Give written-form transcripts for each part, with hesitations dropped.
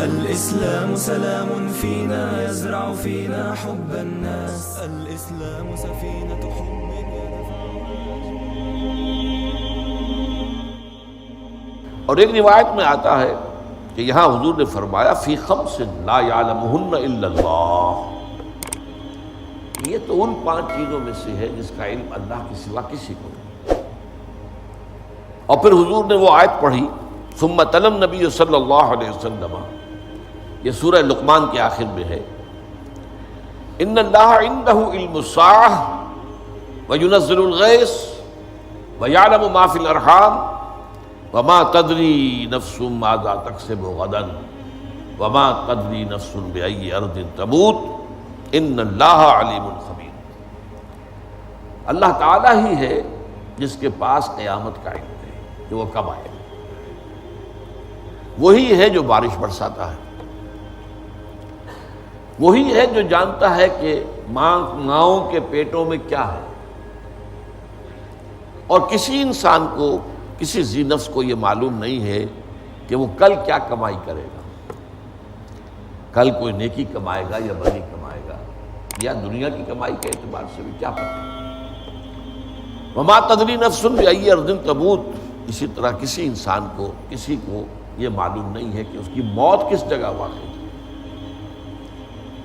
الإسلام سلام فينا يزرع فينا حب الناس. الإسلام سفينة حب. اور ایک روایت میں آتا ہے کہ یہاں حضور نے فرمایا فی خمس لا یعلمہن الا اللہ، یہ تو ان 5 چیزوں میں سے ہے جس کا علم اللہ کے سوا کسی کو نہیں۔ اور پھر حضور نے وہ آیت پڑھی ثم تلا النبی صلی اللہ علیہ وسلم، یہ سورہ لقمان کے آخر میں ہے، ان اللہ عندہ علم الساعۃ وینزل الغیث ویعلم ما فی الارحام وما تدری نفس ماذا تکسب غدا وما تدری نفس بأی ارض تموت ان اللہ علیم خبیر۔ اللہ تعالیٰ ہی ہے جس کے پاس قیامت کا علم ہے کہ وہ کب آئے، وہی ہے جو بارش برساتا ہے، وہی ہے جو جانتا ہے کہ ماؤں کے پیٹوں میں کیا ہے، اور کسی انسان کو، کسی ذی نفس کو یہ معلوم نہیں ہے کہ وہ کل کیا کمائی کرے گا، کل کوئی نیکی کمائے گا یا بدی کمائے گا، یا دنیا کی کمائی کے اعتبار سے بھی کیا پتہ۔ وما تدری نفس بأی ارض تموت، اسی طرح کسی انسان کو، کسی کو یہ معلوم نہیں ہے کہ اس کی موت کس جگہ واقع ہے۔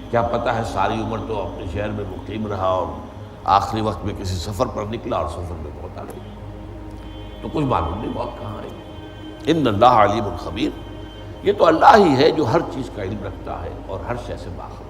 کیا پتہ ہے ساری عمر تو اپنے شہر میں مقیم رہا اور آخری وقت میں کسی سفر پر نکلا اور سفر میں موت آ گئی، تو کچھ معلوم نہیں موت کہاں آئی۔ ان اللہ علیم خبیر، یہ تو اللہ ہی ہے جو ہر چیز کا علم رکھتا ہے اور ہر شے سے باخبر۔